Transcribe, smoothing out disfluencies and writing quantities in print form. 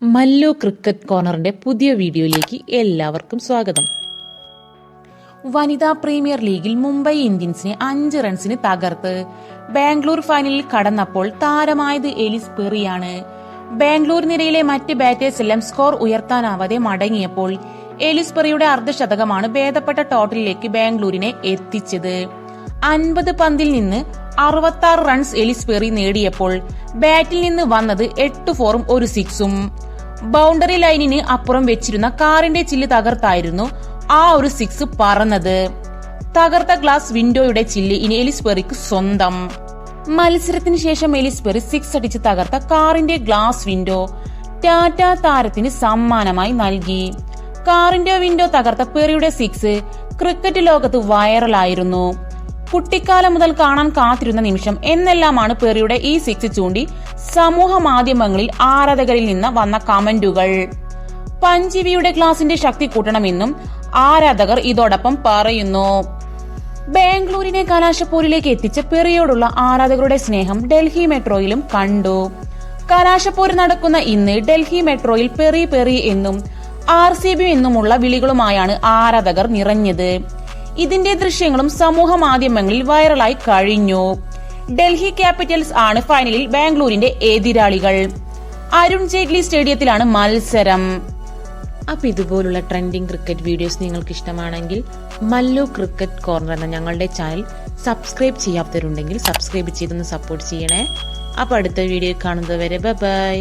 Mallu cricket കോർണറിന്റെ പുതിയ വീഡിയോയിലേക്ക് എല്ലാവർക്കും സ്വാഗതം. വനിതാ പ്രീമിയർ ലീഗിൽ മുംബൈ ഇന്ത്യൻസിനെ 5 റൺസിന് തകർത്ത് ബാംഗ്ലൂർ ഫൈനലിൽ കടന്നപ്പോൾ താരമായത് എലിസ് പെറിയാണ്. ബാംഗ്ലൂർ നിരയിലെ മറ്റ് ബാറ്റേഴ്സ് എല്ലാം സ്കോർ ഉയർത്താനാവാതെ മടങ്ങിയപ്പോൾ എലിസ് പെറിയുടെ അർദ്ധശതകമാണ് ഭേദപ്പെട്ട ടോട്ടലിലേക്ക് ബാംഗ്ലൂരിനെ എത്തിച്ചത്. 50 പന്തിൽ നിന്ന് 66 റൺസ് എലിസ് പെറി നേടിയപ്പോൾ ബാറ്റിൽ നിന്ന് വന്നത് 8 ഫോറും 1 സിക്സും. ബൗണ്ടറി ലൈനിന് അപ്പുറം വെച്ചിരുന്ന കാറിന്റെ ചില്ല് തകർത്തായിരുന്നു ആ ഒരു സിക്സ് പറന്നത്. തകർത്ത ഗ്ലാസ് വിൻഡോയുടെ ചില്ല് ഇനി എലിസ് പെറിക്ക് സ്വന്തം. മത്സരത്തിന് ശേഷം എലിസ് പെറി സിക്സ് അടിച്ച് തകർത്ത കാറിന്റെ ഗ്ലാസ് വിൻഡോ ടാറ്റ താരത്തിന് സമ്മാനമായി നൽകി. കാറിന്റെ വിൻഡോ തകർത്ത പെറിയുടെ സിക്സ് ക്രിക്കറ്റ് ലോകത്ത് വൈറലായിരുന്നു. കുട്ടിക്കാലം മുതൽ കാണാൻ കാത്തിരുന്ന നിമിഷം എന്നെല്ലാമാണ് പെറിയുടെ ഈ സിക്സ് ചൂണ്ടി സമൂഹ മാധ്യമങ്ങളിൽ ആരാധകരിൽ നിന്ന് വന്ന കമന്റുകൾ. പഞ്ചിവിയുടെ ഗ്ലാസിന്റെ ശക്തി കൂട്ടണമെന്നും ആരാധകർ ഇതോടൊപ്പം പറയുന്നു. ബാംഗ്ലൂരിനെ കലാശപ്പോരിലേക്ക് എത്തിച്ച പെറിയോടുള്ള ആരാധകരുടെ സ്നേഹം ഡൽഹി മെട്രോയിലും കണ്ടു. കലാശപ്പോര് നടക്കുന്ന ഇന്ന് ഡൽഹി മെട്രോയിൽ പെറി പെറി എന്നും RCB എന്നുമുള്ള വിളികളുമായാണ് ആരാധകർ നിറഞ്ഞത്. ഇതിന്റെ ദൃശ്യങ്ങളും സമൂഹ മാധ്യമങ്ങളിൽ വൈറലായി കഴിഞ്ഞു. ഡൽഹി ക്യാപിറ്റൽസ് ആണ് ഫൈനലിൽ ബാംഗ്ലൂരിന്റെ എതിരാളികൾ. അരുൺ ജെയ്റ്റ്ലി സ്റ്റേഡിയത്തിലാണ് മത്സരം. അപ്പൊ ഇതുപോലുള്ള ട്രെൻഡിങ് ക്രിക്കറ്റ് വീഡിയോസ് നിങ്ങൾക്ക് ഇഷ്ടമാണെങ്കിൽ മല്ലു ക്രിക്കറ്റ് കോർണർ എന്ന ഞങ്ങളുടെ ചാനൽ സബ്സ്ക്രൈബ് ചെയ്യാത്തവരുണ്ടെങ്കിൽ സബ്സ്ക്രൈബ് ചെയ്തൊന്ന് സപ്പോർട്ട് ചെയ്യണേ. അപ്പൊ അടുത്ത വീഡിയോ കാണുന്നതുവരെ ബൈ.